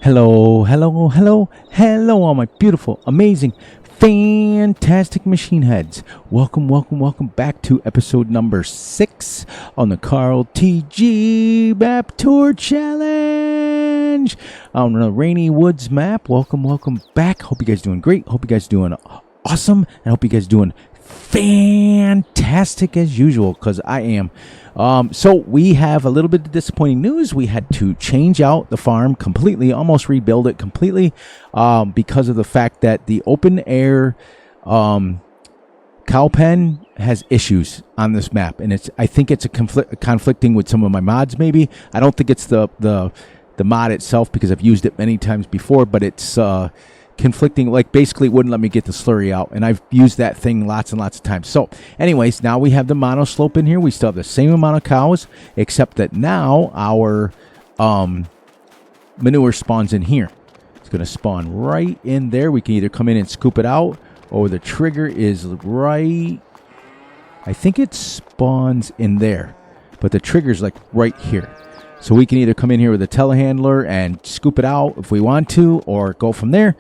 Hello, hello, hello, hello, all my beautiful, amazing, fantastic machine heads. Welcome, welcome, welcome back to episode number 6 on the Carl TG Map Tour Challenge on the Rainy Woods map. Welcome, welcome back. Hope you guys doing great. Hope you guys doing awesome. And hope you guys doing fantastic as usual, because I am. So we have a little bit of disappointing news. We had to change out the farm completely, almost rebuild it completely, because of the fact that the open air cow pen has issues on this map, and I think it's conflicting with some of my mods. Maybe I don't think it's the mod itself, because I've used it many times before, but it's conflicting. Like, basically it wouldn't let me get the slurry out, and I've used that thing lots and lots of times. So anyways, now we have the mono slope in here. We still have the same amount of cows, except that now our manure spawns in here. It's going to spawn right in there. We can either come in and scoop it out, or the trigger is right, I think it spawns in there, but the trigger's like right here. So we can either come in here with a telehandler and scoop it out if we want to, or go from there.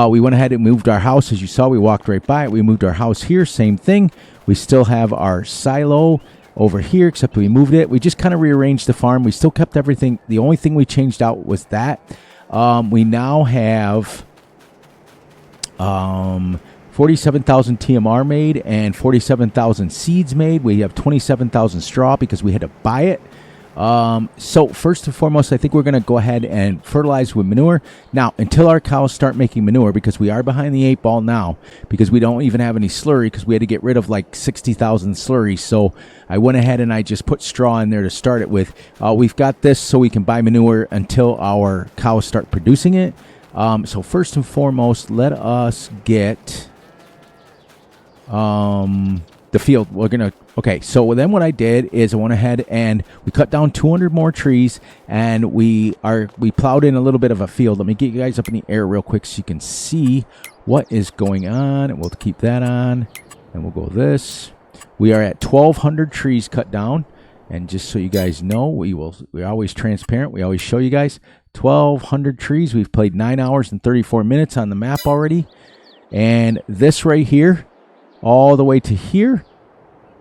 We went ahead and moved our house. As you saw, we walked right by it. We moved our house here, same thing. We still have our silo over here, except we moved it. We just kind of rearranged the farm. We still kept everything. The only thing we changed out was that. We now have 47,000 TMR made and 47,000 seeds made. We have 27,000 straw because we had to buy it. So first and foremost, I think we're going to go ahead and fertilize with manure. Now, until our cows start making manure, because we are behind the 8 ball now, because we don't even have any slurry, because we had to get rid of like 60,000 slurry. So I went ahead and I just put straw in there to start it with. We've got this so we can buy manure until our cows start producing it. So first and foremost, let us get the field. Okay, so then what I did is I went ahead and we cut down 200 more trees, and we plowed in a little bit of a field. Let me get you guys up in the air real quick so you can see what is going on. And we'll keep that on, and we'll go this. We are at 1,200 trees cut down, and just so you guys know, we're always transparent. We always show you guys 1,200 trees. We've played 9 hours and 34 minutes on the map already, and this right here, all the way to here,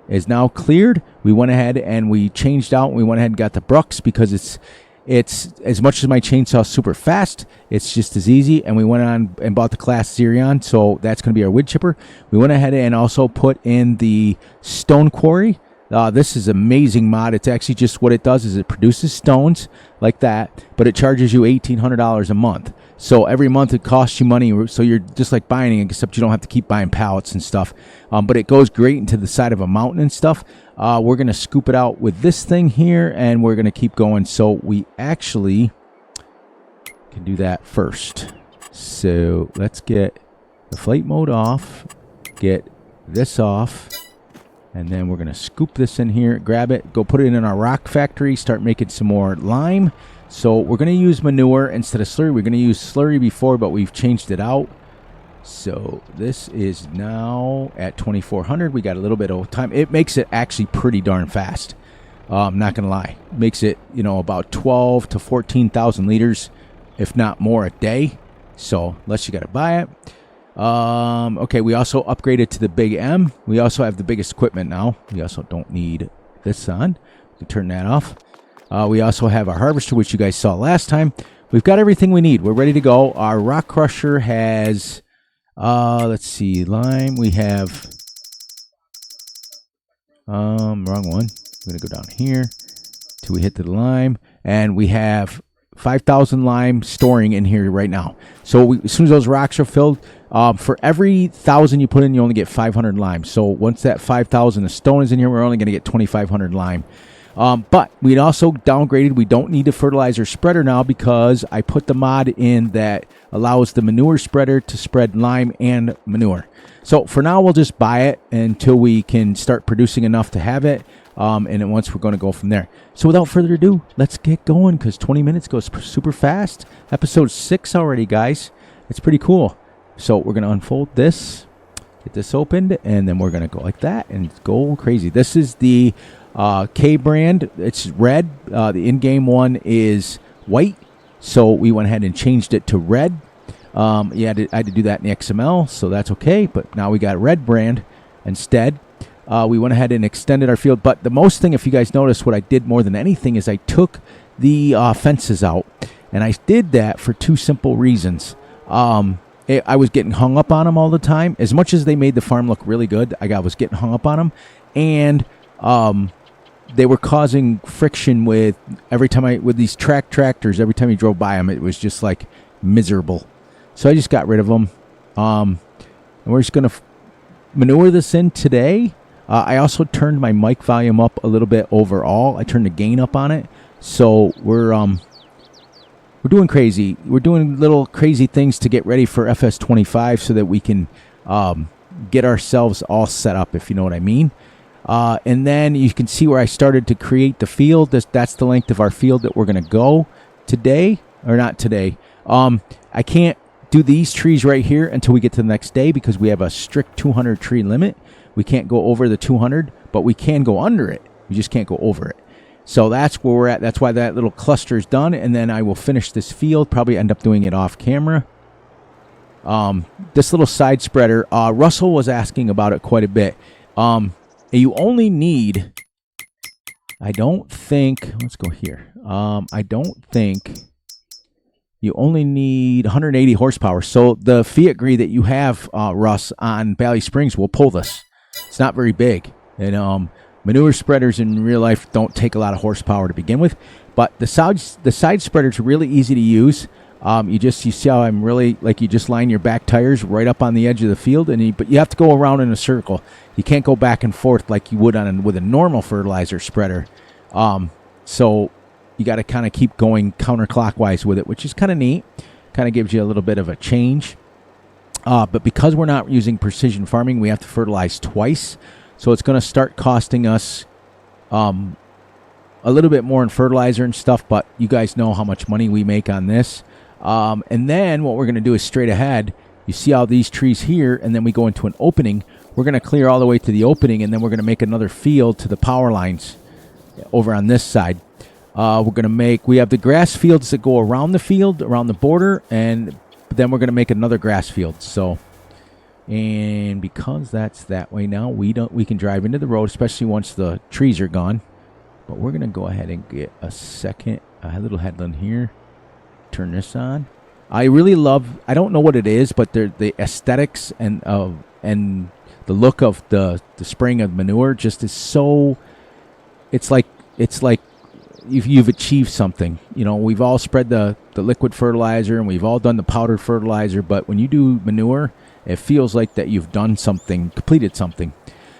is now cleared. We went ahead and we changed out. We went ahead and got the Brooks, because it's as much as my chainsaw's super fast, it's just as easy. And we went on and bought the Class Xerion, so that's going to be our wood chipper. We went ahead and also put in the stone quarry. This is amazing mod. It's actually just what it does is it produces stones like that, but it charges you $1,800 a month. So every month it costs you money, so you're just like buying it, except you don't have to keep buying pallets and stuff. But it goes great into the side of a mountain and stuff. We're going to scoop it out with this thing here, and we're going to keep going. So we actually can do that first. So let's get the flight mode off, get this off, and then we're going to scoop this in here, grab it, go put it in our rock factory, start making some more lime. So we're going to use manure instead of slurry. We're going to use slurry before, but we've changed it out. So this is now at 2,400. We got a little bit of time. It makes it actually pretty darn fast. I'm not going to lie. It makes it, about 12 to 14,000 liters, if not more, a day. So unless you got to buy it. Okay, we also upgraded to the Big M. We also have the biggest equipment now. We also don't need this on. We can turn that off. We also have our harvester, which you guys saw last time. We've got everything we need. We're ready to go. Our rock crusher has, let's see, lime. We have, wrong one. I'm going to go down here till we hit the lime. And we have 5,000 lime storing in here right now. So as soon as those rocks are filled, for every 1,000 you put in, you only get 500 lime. So once that 5,000 of stone is in here, we're only going to get 2,500 lime. But we'd also downgraded. We don't need a fertilizer spreader now, because I put the mod in that allows the manure spreader to spread lime and manure. So for now, we'll just buy it until we can start producing enough to have it. And then once we're going to go from there. So without further ado, let's get going, because 20 minutes goes super fast. Episode 6 already, guys. It's pretty cool. So we're going to unfold this, get this opened, and then we're going to go like that and go crazy. This is the K brand. It's red. The in-game one is white. So we went ahead and changed it to red. I had to do that in the XML, so that's okay. But now we got red brand instead. We went ahead and extended our field. But the most thing, if you guys notice, what I did more than anything is I took the fences out. And I did that for two simple reasons. I was getting hung up on them all the time. As much as they made the farm look really good, I was getting hung up on them. And they were causing friction with these tractors. Every time you drove by them, it was just like miserable. So I just got rid of them. And we're just going to manure this in today. I also turned my mic volume up a little bit overall. I turned the gain up on it. So we're doing crazy. We're doing little crazy things to get ready for Fs22 so that we can get ourselves all set up, if you know what I mean. And then you can see where I started to create the field. That's the length of our field that we're going to go today, or not today. I can't do these trees right here until we get to the next day because we have a strict 200 tree limit. We can't go over the 200, but we can go under it. We just can't go over it. So that's where we're at. That's why that little cluster is done. And then I will finish this field, probably end up doing it off camera. This little side spreader, Russell was asking about it quite a bit. You only need, I don't think, let's go here. I don't think you only need 180 horsepower. So the Fiat Gree that you have, Russ, on Valley Springs will pull this. It's not very big. And manure spreaders in real life don't take a lot of horsepower to begin with. But the side spreaders are really easy to use. You see how I'm really, like, you just line your back tires right up on the edge of the field, but you have to go around in a circle. You can't go back and forth like you would with a normal fertilizer spreader. So you got to kind of keep going counterclockwise with it, which is kind of neat. Kind of gives you a little bit of a change. But because we're not using precision farming, we have to fertilize twice. So it's going to start costing us a little bit more in fertilizer and stuff, but you guys know how much money we make on this. And then what we're going to do is straight ahead. You see all these trees here, and then we go into an opening. We're going to clear all the way to the opening, and then we're going to make another field to the power lines over on this side. We have the grass fields that go around the field, around the border, and then we're going to make another grass field. So, and because that's that way now, we can drive into the road, especially once the trees are gone. But we're going to go ahead and get a little headland here. Turn this on. I really love, I don't know what it is, but the aesthetics and the look of the spraying of manure just is so, it's like you've achieved something. You know, we've all spread the liquid fertilizer and we've all done the powdered fertilizer, but when you do manure, it feels like that you've done something, completed something.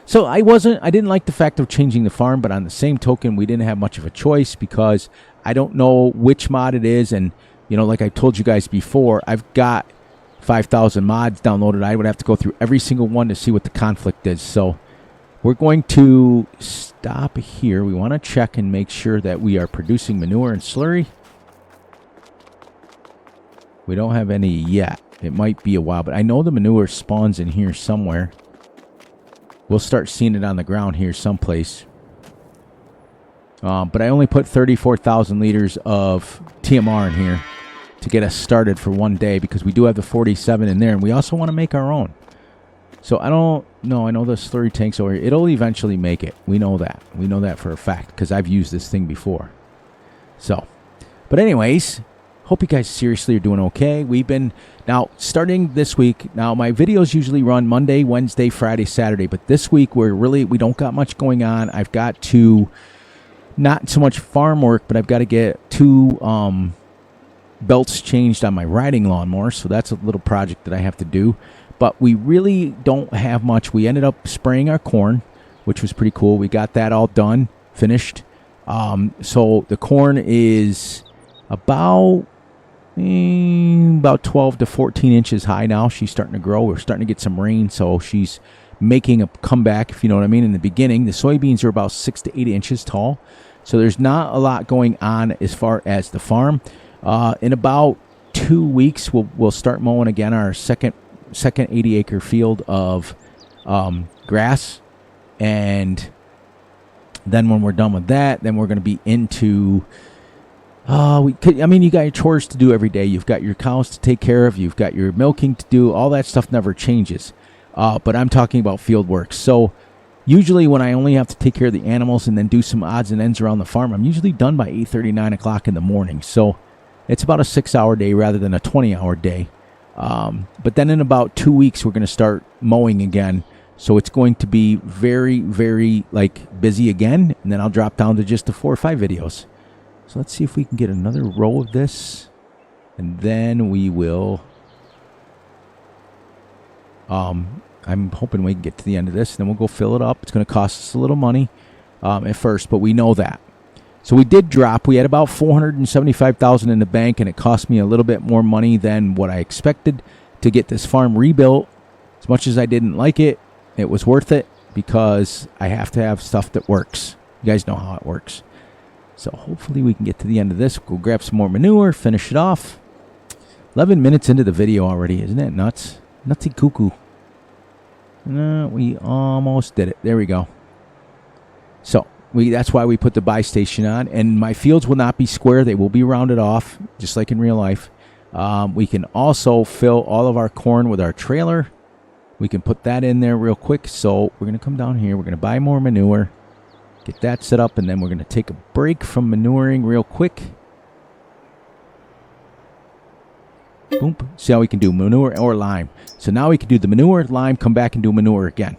So I didn't like the fact of changing the farm, but on the same token, we didn't have much of a choice because I don't know which mod it is. And, you know, like I told you guys before, I've got 5,000 mods downloaded. I would have to go through every single one to see what the conflict is. So we're going to stop here. We want to check and make sure that we are producing manure and slurry. We don't have any yet. It might be a while, but I know the manure spawns in here somewhere. We'll start seeing it on the ground here someplace. But I only put 34,000 liters of TMR in here to get us started for one day because we do have the 47 in there, and we also want to make our own. So I don't know. I know the slurry tanks over here. It'll eventually make it. We know that. We know that for a fact because I've used this thing before. So, but anyways, hope you guys seriously are doing okay. We've been, now starting this week, now my videos usually run Monday, Wednesday, Friday, Saturday, but this week we don't got much going on. I've got to, not so much farm work, but I've got to get 2 belts changed on my riding lawnmower, so that's a little project that I have to do. But we really don't have much. We ended up spraying our corn, which was pretty cool. We got that all done, finished. So the corn is about 12 to 14 inches high now. She's starting to grow. We're starting to get some rain, so she's making a comeback, if you know what I mean. In the beginning, the soybeans are about 6 to 8 inches tall. So there's not a lot going on as far as the farm. In about 2 weeks, we'll start mowing again our second 80-acre field of grass. And then when we're done with that, then we're going to be into I mean, you got your chores to do every day. You've got your cows to take care of. You've got your milking to do. All that stuff never changes. But I'm talking about field work. So usually when I only have to take care of the animals and then do some odds and ends around the farm, I'm usually done by 8:30, 9 o'clock in the morning. So it's about a 6-hour day rather than a 20-hour day. But then in about 2 weeks, we're going to start mowing again. So it's going to be very, very busy again. And then I'll drop down to just the 4 or 5 videos. So let's see if we can get another row of this. And then we will... I'm hoping we can get to the end of this. And then we'll go fill it up. It's going to cost us a little money at first, but we know that. So we did drop. We had about $475,000 in the bank, and it cost me a little bit more money than what I expected to get this farm rebuilt. As much as I didn't like it, it was worth it because I have to have stuff that works. You guys know how it works. So hopefully we can get to the end of this. We'll go grab some more manure, finish it off. 11 minutes into the video already. Isn't that nuts? Nutsy cuckoo. We almost did it. There we go. So that's why we put the buy station on. And my fields will not be square. They will be rounded off, just like in real life. We can also fill all of our corn with our trailer. We can put that in there real quick. So we're going to come down here. We're going to buy more manure. Get that set up, and then we're going to take a break from manuring real quick. Boom. See how we can do manure or lime. So now we can do the manure, lime, come back and do manure again.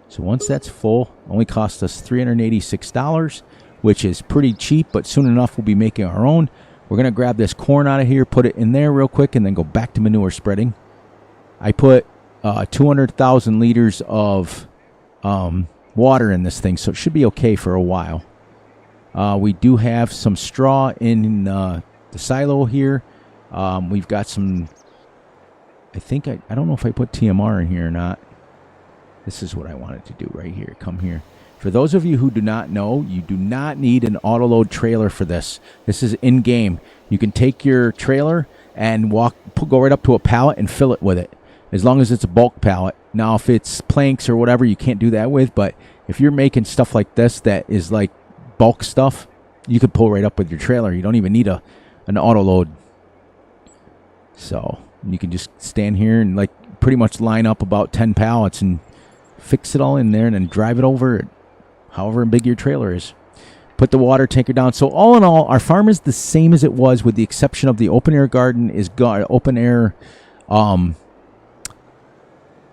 So once that's full, only cost us $386, which is pretty cheap, but soon enough we'll be making our own. We're going to grab this corn out of here, put it in there real quick, and then go back to manure spreading. I put 200,000 liters of water in this thing, so it should be okay for a while. We do have some straw in the silo here. We've got some, I don't know if I put TMR in here or not. This is what I wanted to do right here. Come here. For those of you who do not know, you do not need an auto-load trailer for this. This is in-game. You can take your trailer and go right up to a pallet and fill it with it, as long as it's a bulk pallet. Now, if it's planks or whatever, you can't do that with, but if you're making stuff like this that is like bulk stuff, you can pull right up with your trailer. You don't even need an auto-load. So you can just stand here and pretty much line up about 10 pallets and fix it all in there and then drive it over however big your trailer is. Put the water tanker down. So all in all, our farm is the same as it was, with the exception of the open air garden is gone.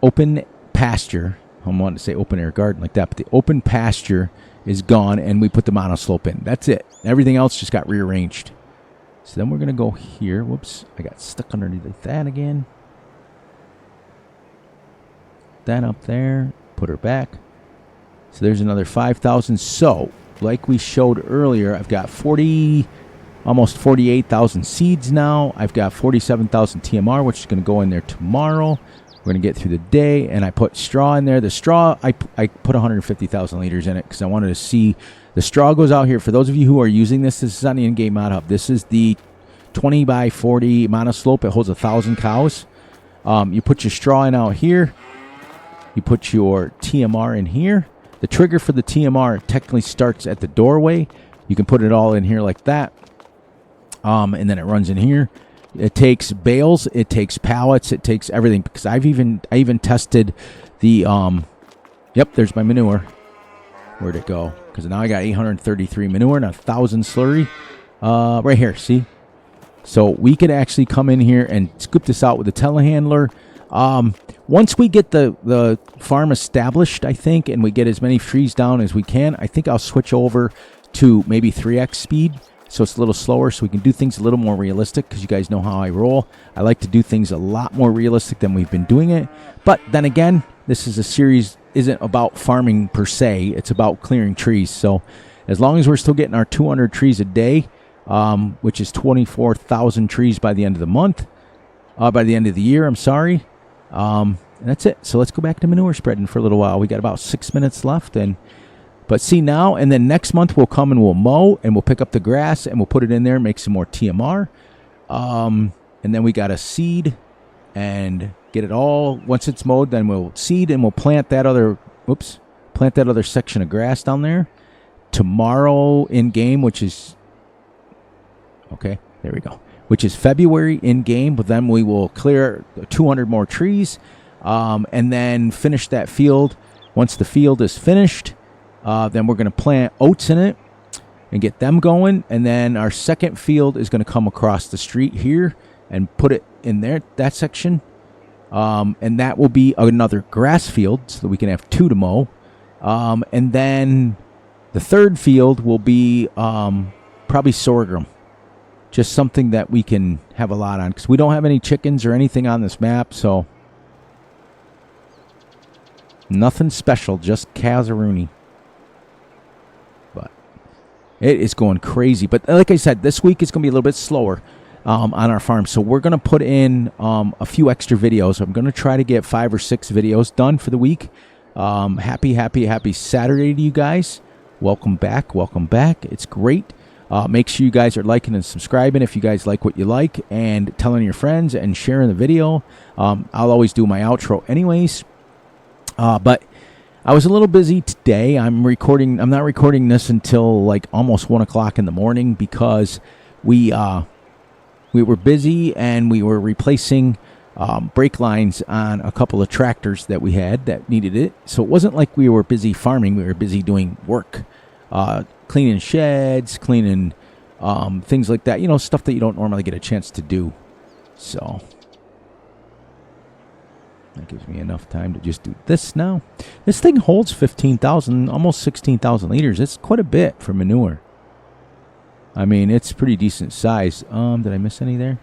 Open pasture. I wanted to say open air garden like that, but the open pasture is gone, and we put the monoslope in. That's it. Everything else just got rearranged. So then we're going to go here. Whoops, I got stuck underneath that again. That up there. Put her back. So there's another 5,000. So, like we showed earlier, I've got almost 48,000 seeds now. I've got 47,000 TMR, which is going to go in there tomorrow. We're going to get through the day, and I put straw in there. The straw, I put 150,000 liters in it because I wanted to see. The straw goes out here. For those of you who are using this is on the in-game mod hub. This is the 20 by 40 monoslope. It holds 1,000 cows. You put your straw in out here. You put your TMR in here. The trigger for the TMR technically starts at the doorway. You can put it all in here like that. And then it runs in here. It takes bales, it takes pallets, it takes everything, because I even tested the yep, there's my manure. Where'd it go? Because now I got 833 manure and 1,000 slurry. Right here, see? So we could actually come in here and scoop this out with a telehandler. Once we get the farm established, I think, and we get as many trees down as we can, I think I'll switch over to maybe 3x speed. So it's a little slower, so we can do things a little more realistic, because you guys know how I roll. I like to do things a lot more realistic than we've been doing it. But then again, this is a series, isn't about farming per se. It's about clearing trees. So as long as we're still getting our 200 trees a day, which is 24,000 trees by the end of the month, by the end of the year, I'm sorry. That's it. So let's go back to manure spreading for a little while. We got about 6 minutes left, but see now, and then next month we'll come and we'll mow, and we'll pick up the grass, and we'll put it in there and make some more TMR. And then we got to seed and get it all. Once it's mowed, then we'll seed and we'll plant that other section of grass down there. Tomorrow in game, which is, Okay, there we go. Which is February in game, but then we will clear 200 more trees and then finish that field. Once the field is finished, then we're going to plant oats in it and get them going. And then our second field is going to come across the street here and put it in there, that section. And that will be another grass field so that we can have 2 to mow. And then the third field will be probably sorghum. Just something that we can have a lot on because we don't have any chickens or anything on this map. So nothing special, just Kazaruni. But it is going crazy. But like I said, this week is going to be a little bit slower on our farm. So we're going to put in a few extra videos. I'm going to try to get 5 or 6 videos done for the week. Happy Saturday to you guys. Welcome back. Welcome back. It's great. Make sure you guys are liking and subscribing if you guys like what you like, and telling your friends and sharing the video. I'll always do my outro anyways. But I was a little busy today. I'm not recording this until like almost 1 o'clock in the morning because we were busy and we were replacing brake lines on a couple of tractors that we had that needed it. So it wasn't like we were busy farming. We were busy doing work. Cleaning sheds, cleaning things like that. You know, stuff that you don't normally get a chance to do. So that gives me enough time to just do this now. This thing holds 15,000, almost 16,000 liters. It's quite a bit for manure. I mean, it's pretty decent size. Did I miss any there?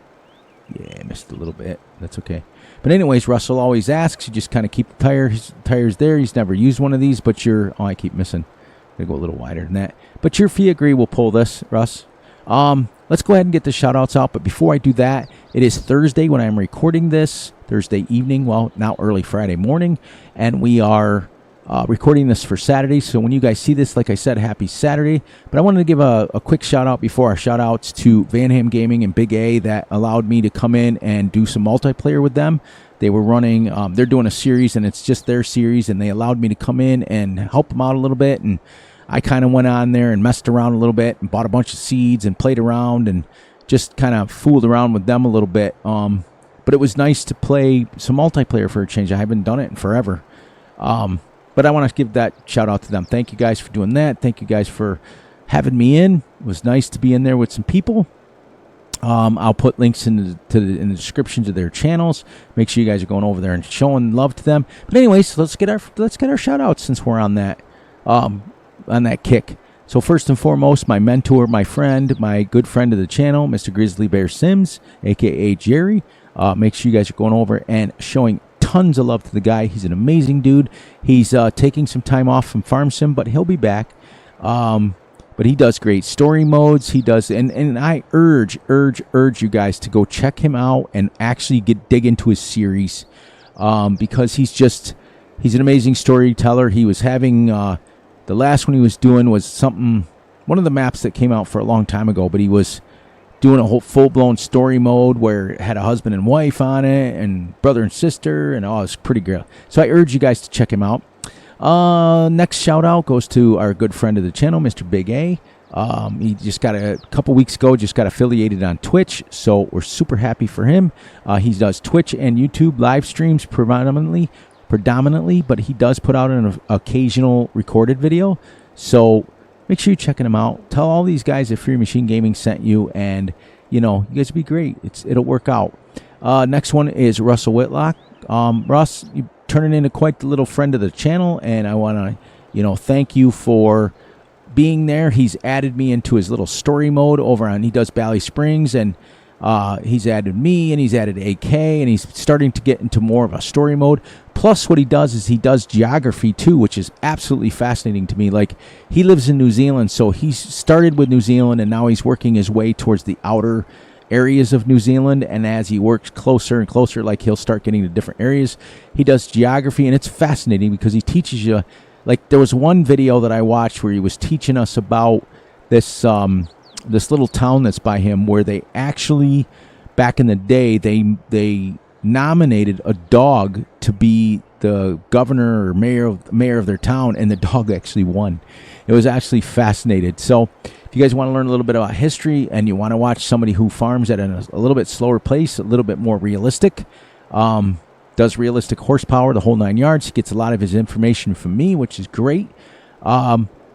Yeah, I missed a little bit. That's okay. But anyways, Russell always asks. You just kind of keep the tires there. He's never used one of these, but I keep missing. Go a little wider than that. But your fee will pull this, Russ. Let's go ahead and get the shout outs out. But before I do that, it is Thursday when I'm recording this. Thursday evening, well, now early Friday morning. And we are recording this for Saturday. So when you guys see this, like I said, happy Saturday. But I wanted to give a quick shout out before our shout outs to Van Ham Gaming and Big A that allowed me to come in and do some multiplayer with them. They were running, they're doing a series, and it's just their series, and they allowed me to come in and help them out a little bit. And I kind of went on there and messed around a little bit and bought a bunch of seeds and played around and just kind of fooled around with them a little bit. But it was nice to play some multiplayer for a change. I haven't done it in forever. But I want to give that shout out to them. Thank you guys for doing that. Thank you guys for having me in. It was nice to be in there with some people. I'll put links in the description to their channels. Make sure you guys are going over there and showing love to them. But anyways, let's get our shout outs since we're on that kick. So first and foremost, my mentor, my friend, my good friend of the channel, Mr. Grizzly Bear Sims, aka Jerry. Make sure you guys are going over and showing tons of love to the guy. He's an amazing dude. He's taking some time off from Farm Sim, but he'll be back. But he does great story modes. He does, and I urge you guys to go check him out and actually dig into his series, because he's an amazing storyteller. He was having the last one he was doing was one of the maps that came out for a long time ago, but he was doing a whole full-blown story mode where it had a husband and wife on it and brother and sister, and it's pretty great. So I urge you guys to check him out. Next shout out goes to our good friend of the channel, Mr. Big A. He just got a couple weeks ago, just got affiliated on Twitch, so we're super happy for him. He does Twitch and YouTube live streams predominantly, but he does put out an occasional recorded video. So make sure you're checking him out. Tell all these guys that Free Machine Gaming sent you, and you guys will be great. It'll work out. Next one is Russell Whitlock. Russ, you turning into quite the little friend of the channel, and I want to thank you for being there. He's added me into his little story mode over on, he does Valley Springs, and he's added me, and he's added AK, and he's starting to get into more of a story mode. Plus what he does is he does geography too, which is absolutely fascinating to me. Like, he lives in New Zealand, so he's started with New Zealand, and now he's working his way towards the outer areas of New Zealand, and as he works closer and closer, like, he'll start getting to different areas. He does geography, and it's fascinating because he teaches you, like, there was one video that I watched where he was teaching us about this little town that's by him, where they actually, back in the day, they nominated a dog to be the governor or mayor of their town, and the dog actually won. It was actually fascinating. So if you guys want to learn a little bit about history and you want to watch somebody who farms at a little bit slower pace, a little bit more realistic, does realistic horsepower, the whole 9 yards, he gets a lot of his information from me, which is great.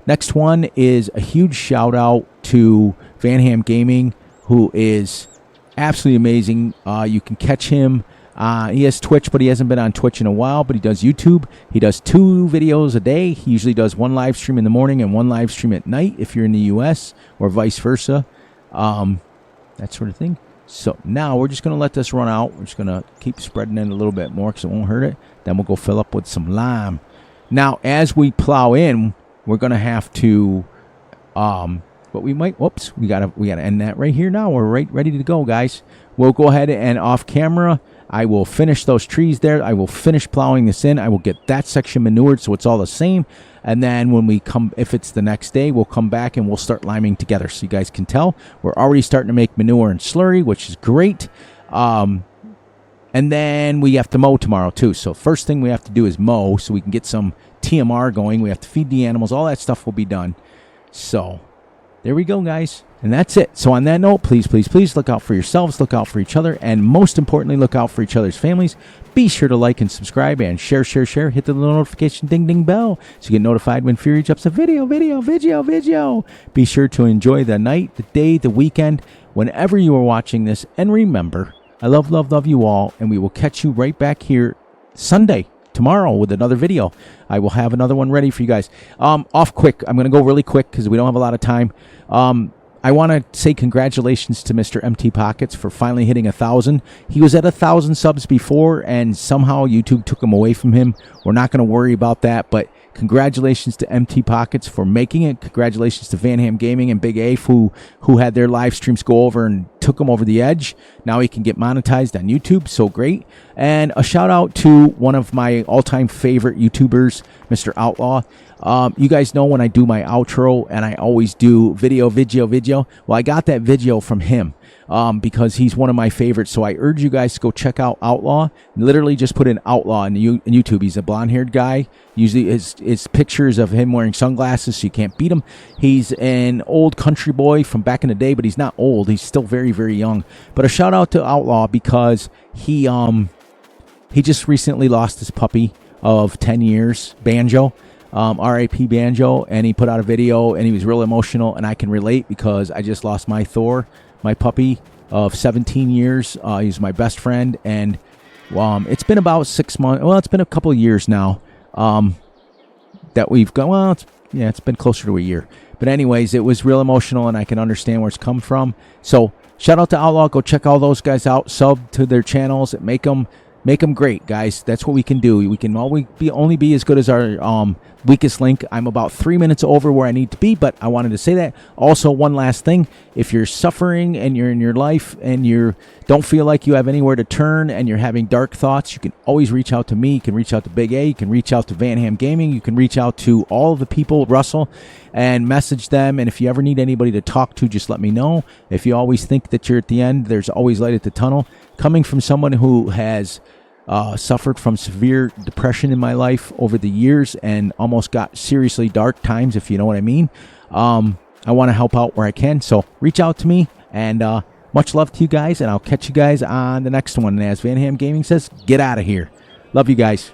Next one is a huge shout out to Van Ham Gaming, who is absolutely amazing. You can catch him. He has Twitch, but he hasn't been on Twitch in a while, but he does YouTube. He does 2 videos a day. He usually does 1 live stream in the morning and 1 live stream at night if you're in the US, or vice versa. That sort of thing. So now we're just going to let this run out. We're just going to keep spreading it a little bit more because it won't hurt it. Then we'll go fill up with some lime. Now, as we plow in, we're going to have to, but we might, whoops, we gotta end that right here now. We're ready to go, guys. We'll go ahead and off camera, I will finish those trees there. I will finish plowing this in. I will get that section manured so it's all the same. And then when we come, if it's the next day, we'll come back and we'll start liming together. So you guys can tell we're already starting to make manure and slurry, which is great. And then we have to mow tomorrow too. So first thing we have to do is mow so we can get some TMR going. We have to feed the animals. All that stuff will be done. So there we go, guys. And that's it. So on that note, please, please, please look out for yourselves, look out for each other, and most importantly, look out for each other's families. Be sure to like and subscribe and share. Hit the little notification ding bell so you get notified when Fury drops a video. Be sure to enjoy the night, the day, the weekend, whenever you are watching this. And remember, I love you all, and we will catch you right back here Sunday, tomorrow, with another video. I will have another one ready for you guys. Off quick. I'm going to go really quick because we don't have a lot of time. I want to say congratulations to Mr. MT Pockets for finally hitting 1,000. He was at 1,000 subs before, and somehow YouTube took him away from him. We're not going to worry about that, but congratulations to MT Pockets for making it. Congratulations to Van Ham Gaming and Big A who had their live streams go over and took him over the edge. Now he can get monetized on YouTube, so great. And a shout out to one of my all-time favorite YouTubers, Mr. Outlaw. You guys know when I do my outro and I always do video. Well, I got that video from him because he's one of my favorites. So I urge you guys to go check out Outlaw. Literally just put in Outlaw in YouTube. He's a blonde-haired guy. Usually his pictures of him wearing sunglasses so you can't beat him. He's an old country boy from back in the day, but he's not old. He's still very, very young. But a shout out to Outlaw because he just recently lost his puppy of 10 years, Banjo. R.I.P. Banjo, and he put out a video and he was real emotional, and I can relate because I just lost my Thor, my puppy of 17 years. He's my best friend, and it's been about 6 months. Well, it's been a couple of years now that we've gone. Well, it's been closer to a year. But anyways, it was real emotional, and I can understand where it's come from. So shout out to Outlaw. Go check all those guys out. Sub to their channels. Make them great, guys. That's what we can do. We can only be as good as our weakest link. I'm about 3 minutes over where I need to be, but I wanted to say that. Also, one last thing. If you're suffering and you're in your life and you don't feel like you have anywhere to turn and you're having dark thoughts, you can always reach out to me. You can reach out to Big A. You can reach out to Van Ham Gaming. You can reach out to all of the people, Russell, and message them. And if you ever need anybody to talk to, just let me know. If you always think that you're at the end, there's always light at the tunnel. Coming from someone who has suffered from severe depression in my life over the years and almost got seriously dark times, if you know what I mean. I want to help out where I can, so reach out to me, and much love to you guys, and I'll catch you guys on the next one. And as Van Ham Gaming says, get out of here. Love you guys.